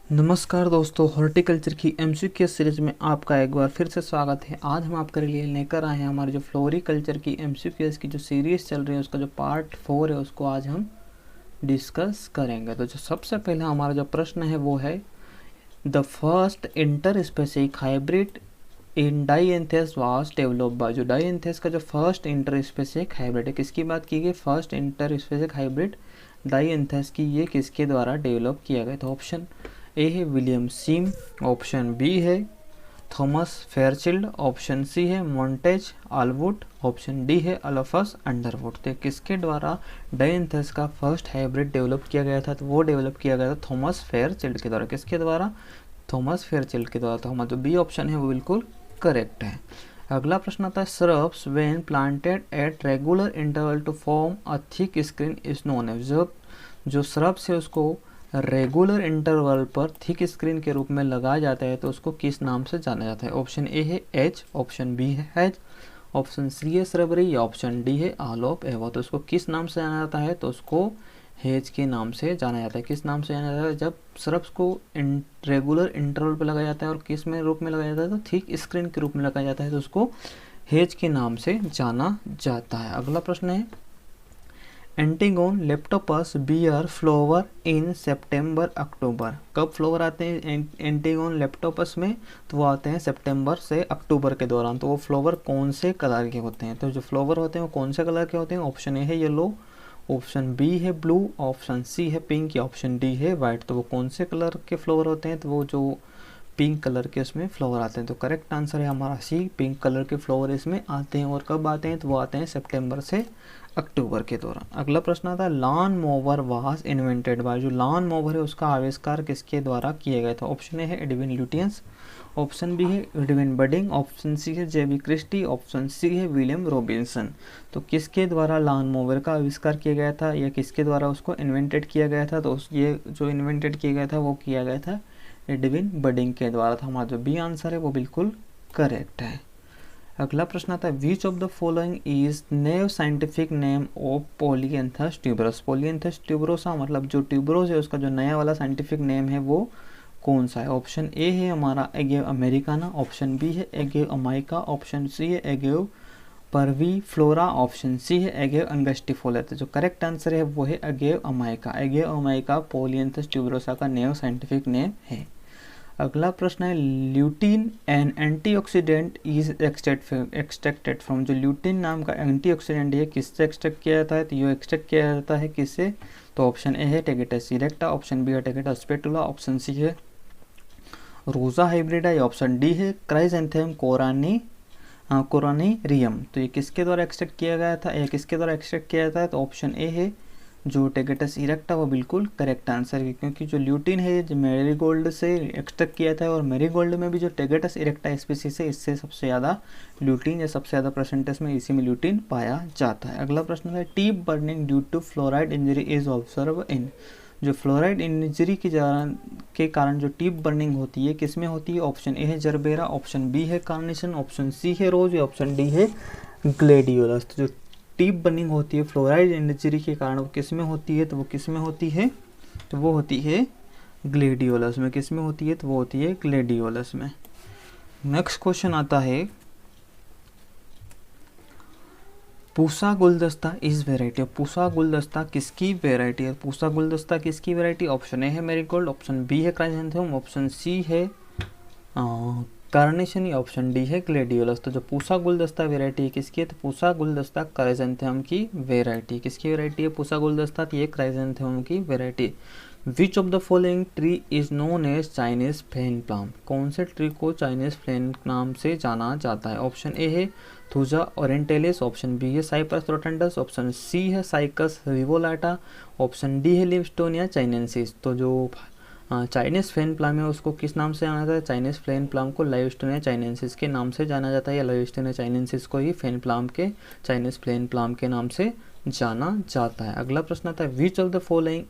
नमस्कार दोस्तों, हॉर्टिकल्चर की एमसीक्यू सीरीज में आपका एक बार फिर से स्वागत है। आज हम आपके लिए लेकर आए हैं हमारे जो फ्लोरिकल्चर की एमसीक्यूएस की जो सीरीज़ चल रही है उसका जो पार्ट 4 है उसको आज हम डिस्कस करेंगे। तो जो सबसे पहला हमारा जो प्रश्न है वो है the first interspecific hybrid in dianthus was developed by. जो डाइएंथेस का जो फर्स्ट इंटर स्पेसिफिक हाइब्रिड है, किसकी बात की गई? फर्स्ट इंटर स्पेसिफिक हाइब्रिड डाइएंथेस की, ये किसके द्वारा डेवलप किया गया? तो ऑप्शन ए है विलियम सीम, ऑप्शन बी है थॉमस फेयरचिल्ड, ऑप्शन सी है मॉन्टेज आलवुड, ऑप्शन डी है अल्फस अंडरवुड। तो किसके द्वारा डाइएंथेस का फर्स्ट हाइब्रिड डेवलप किया गया था? तो वो डेवलप किया गया था थॉमस फेयरचिल्ड के द्वारा। किसके द्वारा? थॉमस फेयरचिल्ड के द्वारा। तो हमारा जो बी ऑप्शन है वो बिल्कुल करेक्ट है। अगला प्रश्न आता है shrubs when planted at regular interval to form a thick screen is known as. जब जो श्रब्स है उसको रेगुलर इंटरवल पर थिक स्क्रीन के रूप में लगाया जाता है तो उसको किस नाम से जाना जाता है? ऑप्शन ए है एज, ऑप्शन बी है हैज, ऑप्शन सी है श्रबरी या ऑप्शन डी है ऑल ऑफ एवर। तो उसको किस नाम से जाना जाता है? तो उसको हेज के नाम से जाना जाता है। किस नाम से जाना जाता है? जब श्रब्स को रेगुलर इंटरवल पर लगाया जाता है और किस में रूप में लगाया जाता है? तो थिक स्क्रीन के रूप में लगाया जाता है, तो उसको हेज के नाम से जाना जाता है। अगला प्रश्न है एंटीगोन लेप्टोपस बियर फ्लावर इन सितंबर अक्टूबर। कब फ्लावर आते हैं एंटीगोन लेप्टोपस में? तो वो आते हैं सितंबर से अक्टूबर के दौरान। तो वो फ्लावर कौन से कलर के होते हैं? तो जो फ्लावर होते हैं वो कौन से कलर के होते हैं? ऑप्शन ए है येलो, ऑप्शन बी है ब्लू, ऑप्शन सी है पिंक या ऑप्शन डी है वाइट। तो वो कौन से कलर के फ्लावर होते हैं? तो वो जो पिंक कलर के उसमें फ्लावर आते हैं। तो करेक्ट आंसर है हमारा सी, पिंक कलर के फ्लावर इसमें आते हैं। और कब आते हैं? तो वो आते हैं सितंबर से अक्टूबर के दौरान। अगला प्रश्न आता है lawn mower was invented by. जो लॉन मोवर है उसका आविष्कार किसके द्वारा किया गया था? ऑप्शन ए है एडविन ल्यूटियंस, ऑप्शन बी है एडविन बडिंग, ऑप्शन सी है जेबी क्रिस्टी, ऑप्शन सी है विलियम रॉबिन्सन। तो किसके द्वारा लॉन मोवर का आविष्कार किया गया था या किसके द्वारा उसको इन्वेंटेड किया गया था? तो ये जो इन्वेंटेड किया गया था वो किया गया था एडविन बडिंग के द्वारा था। हमारा जो बी आंसर है वो बिल्कुल करेक्ट है। अगला प्रश्न आता है which of the following is nave scientific name of polianthes tuberose. Polianthes tuberosa मतलब जो ट्यूबरोस है उसका जो नया वाला साइंटिफिक नेम है वो कौन सा है? ऑप्शन ए है हमारा एगेव अमेरिकाना, ऑप्शन बी है एगेव अमाइका, ऑप्शन सी है एगेव परवी फ्लोरा, ऑप्शन सी है एगेव अंगस्टिफोला। तो जो करेक्ट आंसर है वो है एगेव अमाइका। एगेव अमाइका पोलियंथस ट्यूबरोसा का नेव साइंटिफिक नेम है। अगला प्रश्न है lutein N antioxidant is extracted from. जो ल्यूटिन नाम का एंटीऑक्सीडेंट है किससे एक्सट्रैक्ट किया जाता है? तो ये एक्सट्रैक्ट किया जाता है किससे? तो ऑप्शन ए है टेगेटस इरेक्टा, ऑप्शन बी है टेगेटस स्पेटुला, ऑप्शन सी है रोजा हाइब्रिडा या ऑप्शन डी है क्राइजेंथेम कोरानेरियम। तो ये किसके द्वारा एक्सट्रैक्ट किया गया था या किसके द्वारा एक्सट्रैक्ट किया जाता है? तो ऑप्शन ए है जो टेगेटस इरेक्टा वो बिल्कुल करेक्ट आंसर है, क्योंकि जो ल्यूटिन है जो मैरीगोल्ड से एक्सट्रैक्ट किया था और मैरीगोल्ड में भी जो टेगेटस इरेक्टा स्पीसीज है इससे सबसे ज़्यादा ल्यूटिन या सबसे ज़्यादा परसेंटेज में इसी में ल्यूटिन पाया जाता है। अगला प्रश्न है tip burning due to fluoride injury is observe in. जो फ्लोराइड इंजरी के कारण जो टीप बर्निंग होती है किस में होती है? ऑप्शन ए है जरबेरा, ऑप्शन बी है कार्नेशन, ऑप्शन सी है रोज या ऑप्शन डी है ग्लेडियोलस। तो जो टीप बर्निंग होती है फ्लोराइड इंजरी के कारण वो किस में होती है? तो वो किस में होती है? तो वो होती है ग्लेडियोलस में। किस में होती है? तो वो होती है ग्लेडियोलस में। नेक्स्ट क्वेश्चन आता है पूसा गुलदस्ता इज वेराइटी। पूसा गुलदस्ता किसकी वेराइटी है? पूसा गुलदस्ता किसकी वेराइटी? ऑप्शन ए है मैरीगोल्ड, ऑप्शन बी है क्राइजेंथेम, ऑप्शन सी है कार्नेशन या ऑप्शन डी है ग्लेडियोलस। तो जो पूसा गुलदस्ता वेराइटी किसकी है? तो पूसा गुलदस्ता क्राइजेंथेम की वेराइटी। किसकी वेराइटी है पूसा गुलदस्ता? तो ये क्राइजेंथेम की variety. Which of the following tree is known as Chinese flame palm. कौन से ट्री को चाइनीज फ्लेन नाम से जाना जाता है? ऑप्शन ए है थूजा ओरिएंटलिस, ऑप्शन बी है साइप्रस रोटेंडस, ऑप्शन सी है साइकस रिवोलाटा, ऑप्शन डी है लिवस्टोनिया चाइनेंसिस। तो जो चाइनीज फ्लेन प्लाम है उसको किस नाम से जाना जाता है? चाइनीज फ्लेन प्लाम को लिवस्टोनिया चाइनेंसिस के नाम से जाना जाता है या लिवस्टोनिया चाइनेंसिस को ही फ्लेन प्लाम के चाइनीज फ्लेन प्लाम के नाम से जाना जाता है। अगला प्रश्न आता है which of the following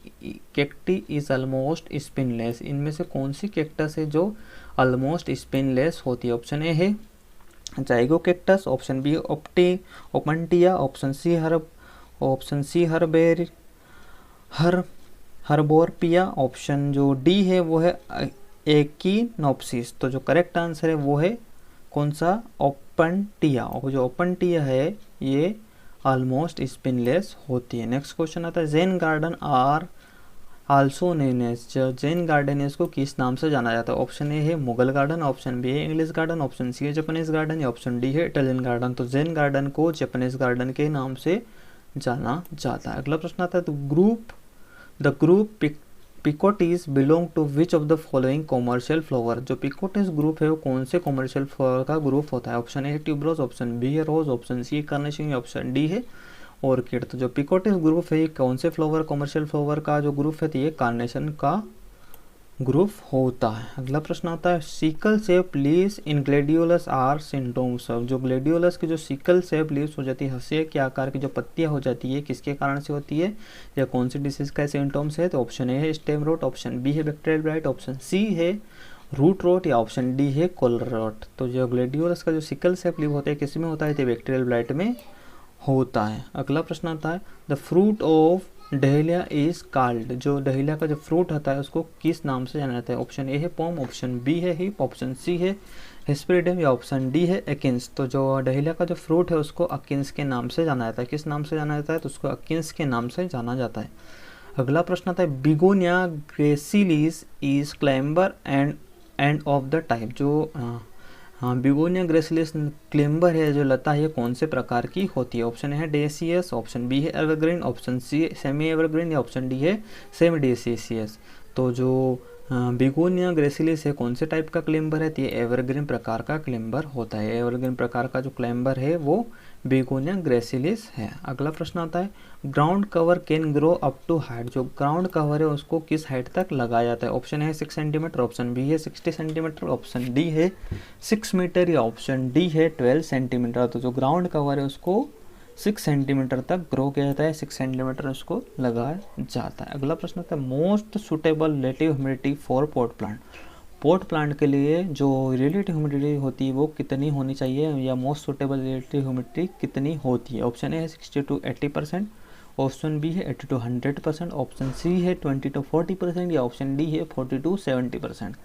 cacti is almost spineless. इनमें से कौन सी कैक्टस है जो ऑलमोस्ट स्पिनलेस होती है? ऑप्शन ए है जाइगो कैक्टस, option B opuntia, option C हर्बेरी हर्बोरपिया। ऑप्शन जो डी है वो है एकिनोप्सिस। तो जो करेक्ट आंसर है वो है कौन सा, ओपनटिया। और जो ओपनटिया है ये ऑलमोस्ट स्पिनलेस होती है। नेक्स्ट क्वेश्चन आता है Zen garden are also known as, जो जैन गार्डन है इसको किस नाम से जाना जाता है। ऑप्शन ए है मुगल गार्डन, ऑप्शन बी है इंग्लिश गार्डन, ऑप्शन सी है जापानीज गार्डन, या ऑप्शन डी है इटालियन गार्डन। तो जैन गार्डन को जापानीज गार्डन के नाम से जाना जाता है। अगला प्रश्न आता है the group picotees belong to which of the following commercial flower. जो पिकोटीज ग्रुप है वो कौन से कॉमर्शियल फ्लावर का ग्रुप होता है। ऑप्शन ए है ट्यूबरोज, ऑप्शन बी है rose, option C carnation, option D है ऑर्किड। तो जो पिकोटिस ग्रुप है ये कौन से फ्लावर, कमर्शियल फ्लावर का जो ग्रुप है तो ये कार्नेशन का ग्रुप होता है। अगला प्रश्न आता है sickle shape leaves in gladiolus are symptoms of. जो ग्लैडियोलस की जो सिकल शेप लीव्स हो जाती है, हंसिया के आकार की जो पत्तियां हो जाती है, किसके कारण से होती है या कौन सी डिसीज का सिम्टोम्स है। तो ऑप्शन ए है स्टेम रोट, ऑप्शन बी है बैक्टीरियल ब्लाइट, ऑप्शन सी है रूट रोट, या ऑप्शन डी है कॉलर रोट। तो जो ग्लैडियोलस का जो सिकल शेप लीव होता है किस में होता है, तो बैक्टीरियल ब्लाइट में होता है। अगला प्रश्न आता है the fruit of dahlia is called. जो डहेलिया का जो फ्रूट होता है उसको किस नाम से जाना जाता है। ऑप्शन ए है पॉम, ऑप्शन बी है हिप, ऑप्शन सी है हेस्पेरिडियम, या ऑप्शन डी है एकिन्स। तो जो डहेलिया का जो फ्रूट है उसको अकिन्स के नाम से जाना जाता है। किस नाम से जाना जाता है, तो उसको अकिन्स के नाम से जाना जाता है। अगला प्रश्न आता है begonia gracilis is climber end of the type. जो बिगोनिया ग्रेसिलिस क्लेम्बर है जो लता है कौन से प्रकार की होती है। ऑप्शन है डेसियस, ऑप्शन बी है evergreen, option C semi evergreen, या ऑप्शन डी है सेमी डेसियस। तो जो बिगोनिया ग्रेसिलिस है कौन से टाइप का क्लेम्बर है, तो ये एवरग्रीन प्रकार का क्लेम्बर होता है। एवरग्रीन प्रकार का जो क्लेम्बर है वो बिगोनिया ग्रेसिलिस है। अगला प्रश्न आता है ground cover can grow up to height. जो ग्राउंड कवर है उसको किस हाइट तक लगाया जाता है। ऑप्शन है 6 सेंटीमीटर, ऑप्शन बी है 60 सेंटीमीटर, ऑप्शन डी है 6 मीटर, या ऑप्शन डी है 12 सेंटीमीटर। तो जो ग्राउंड कवर है उसको 6 सेंटीमीटर तक ग्रो किया जाता है, 6 सेंटीमीटर उसको लगाया जाता है। अगला प्रश्न आता है most suitable relative humidity for pot plant. Pot plant के लिए जो रिलेटिव ह्यूमिडिटी होती है वो कितनी होनी चाहिए, या मोस्ट सुटेबल रिलेटिव ह्यूमिडिटी कितनी होती है। ऑप्शन ए है 60 to 80%, ऑप्शन बी है 80 to 100%, ऑप्शन सी है 20 to 40%, या ऑप्शन डी है 40 to 70%।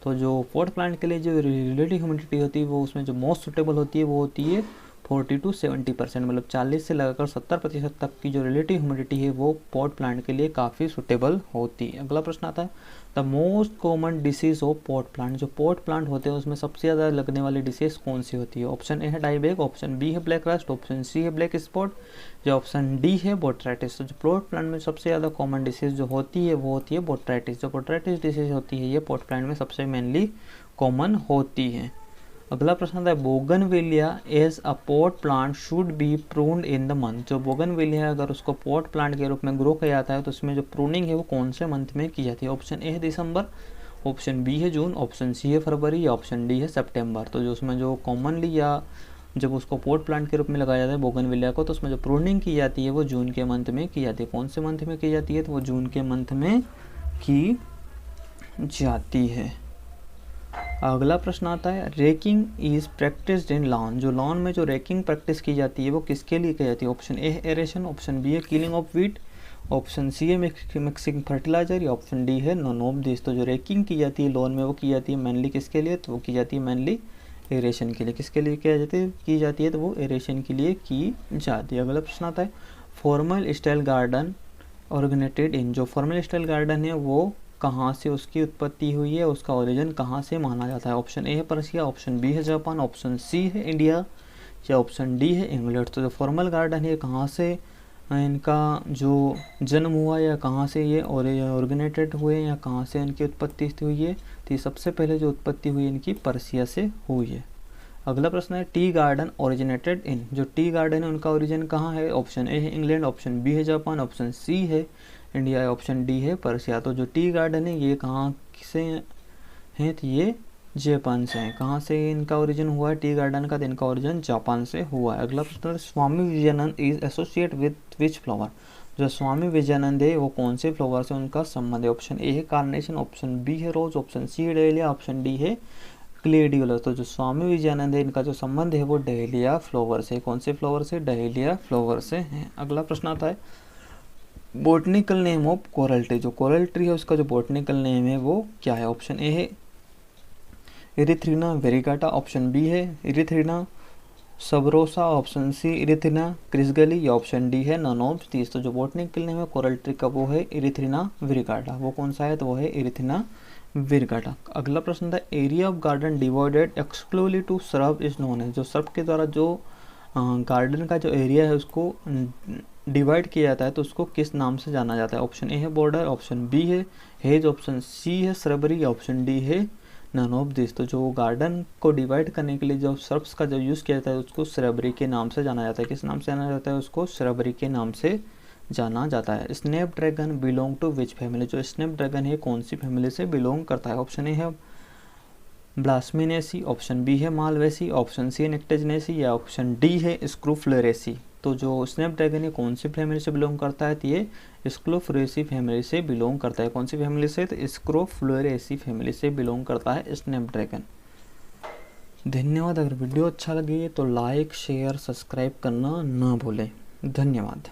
तो जो पॉट प्लांट के लिए जो रिलेटिव ह्यूमिडिटी होती है वो उसमें जो मोस्ट सुटेबल होती है वो होती है 40 to 70%, मतलब 40 से लगाकर 70% तक की जो रिलेटिव ह्यूमिडिटी है वो पॉट प्लांट के लिए काफ़ी सुटेबल होती है। अगला प्रश्न आता है the most common disease of pot plant. जो पॉट प्लांट होते हैं उसमें सबसे ज़्यादा लगने वाली डिसीज कौन सी होती है। ऑप्शन ए है डाईबैक, ऑप्शन बी है ब्लैक रस्ट, ऑप्शन सी है ब्लैक स्पॉट, या ऑप्शन डी है बोट्राइटिस। तो जो पॉट प्लांट में सबसे ज़्यादा कॉमन डिसीज जो होती है वो होती है बोट्राइटिस। जो बोट्राइटिस डिसीज होती है ये पॉट प्लांट में सबसे मेनली कॉमन होती है। अगला प्रश्न आता है bougainvillea as a pot plant should be pruned in the month. जो बोगनविलिया अगर उसको पॉट प्लांट के रूप में ग्रो किया जाता है तो उसमें जो प्रूनिंग है वो कौन से मंथ में की जाती है। ऑप्शन ए है दिसंबर, ऑप्शन बी है जून, ऑप्शन सी है फरवरी, या ऑप्शन डी है सितंबर। तो जो उसमें जो कॉमनली या जब उसको पॉट प्लांट के रूप में लगाया जाता है बोगनविलिया को तो उसमें जो प्रूनिंग की जाती है वो जून के मंथ में की जाती है। कौन से मंथ में की जाती है, तो वो जून के मंथ में की जाती है। अगला प्रश्न आता है racking is practised in lawn. जो लॉन में जो रेकिंग प्रैक्टिस की जाती है वो किसके लिए की जाती है। ऑप्शन ए है एरेशन, ऑप्शन बी है killing of weed, option C है मिक्सिंग फर्टिलाइजर, या ऑप्शन डी है नॉन ऑफ दिस। तो जो रेकिंग की जाती है लॉन में वो की जाती है मेनली किसके लिए, तो वो की जाती है मेनली एरेशन के लिए। किसके लिए की जाती है तो वो एरेशन के लिए की जाती है। अगला प्रश्न आता है फॉर्मल स्टाइल गार्डन ऑर्गेनाइटेड इन। जो फॉर्मल स्टाइल गार्डन है वो कहाँ से उसकी उत्पत्ति हुई है, उसका ओरिजिन कहाँ से माना जाता है। ऑप्शन ए है पर्सिया, ऑप्शन बी है जापान, ऑप्शन सी है इंडिया, या ऑप्शन डी है इंग्लैंड। तो जो फॉर्मल गार्डन है कहाँ से इनका जो जन्म हुआ या कहाँ से ये ऑर्गेनाइटेड हुए या कहाँ से इनकी उत्पत्ति हुई है, तो सबसे पहले जो उत्पत्ति हुई इनकी पर्सिया से हुई है। अगला प्रश्न है टी गार्डन ओरिजिनेटेड इन। जो टी गार्डन है उनका ओरिजिन कहाँ है। ऑप्शन ए है इंग्लैंड, ऑप्शन बी है जापान, ऑप्शन सी है इंडिया, ऑप्शन डी है पर्सिया। तो जो टी गार्डन है ये कहाँ से हैं, तो ये जापान से हैं। कहाँ से इनका ओरिजिन हुआ है टी गार्डन का, तो इनका ओरिजिन जापान से हुआ है। अगला प्रश्न Swami Vijayanand is associate with which flower. जो स्वामी विजयानंद है वो कौन से फ्लावर से उनका संबंध है। ऑप्शन ए है कार्नेशन, ऑप्शन बी है रोज, ऑप्शन सी है डेलिया, ऑप्शन डी है ग्लेडियोलस। तो जो स्वामी विजयानंद है इनका जो संबंध है वो डहेलिया फ्लावर से। कौन से फ्लावर से, डहेलिया फ्लावर से है। अगला प्रश्न आता है botanical name of coral tree, जो कोरल ट्री है उसका जो बोटनिकल नेम है वो क्या है? ऑप्शन ए है इरिथ्रिना वेरिगाटा, ऑप्शन बी है इरिथ्रिना सबरोसा, ऑप्शन सी इरिथ्रिना क्रिसगली, या ऑप्शन डी है नन ऑफ दीस। तो जो बोटनिकल नेम है कोरल ट्री का वो है इरिथ्रिना वेरिगाटा। वो कौन सा है? तो वो है इरिथ्रिना वेरिगाटा। अगला प्रश्न था area of garden divided exclusively to shrub is known है। जो श्रब के द्वारा जो गार्डन का जो एरिया है उसको डिवाइड किया जाता है तो उसको किस नाम से जाना जाता है? ऑप्शन ए है बॉर्डर, ऑप्शन बी है हेज, ऑप्शन सी है श्रबरी, ऑप्शन डी है नन ऑफ दिस। तो जो गार्डन को डिवाइड करने के लिए जो श्रब्स का जो यूज़ किया जाता है उसको श्रबरी के नाम से जाना जाता है। किस नाम से जाना जाता है? उसको श्रबरी के नाम से जाना जाता है। Snapdragon belong to which family? जो स्नैप ड्रैगन है कौन सी फैमिली से बिलोंग करता है? ऑप्शन ए है ब्लास्मिनेसी, ऑप्शन बी है मालवेसी, ऑप्शन सी है नेक्टेजनेसी, या ऑप्शन डी है स्क्रूफ्लोरेसी। तो जो स्नैप ड्रैगन है कौन सी फैमिली से बिलोंग करता है? तो ये स्क्रूफ्लोरेसी फैमिली से बिलोंग करता है। कौन सी फैमिली से? तो स्क्रूफ्लोरेसी फैमिली से बिलोंग करता है स्नैप ड्रैगन। धन्यवाद। अगर वीडियो अच्छा लगे तो लाइक शेयर सब्सक्राइब करना ना भूलें। धन्यवाद।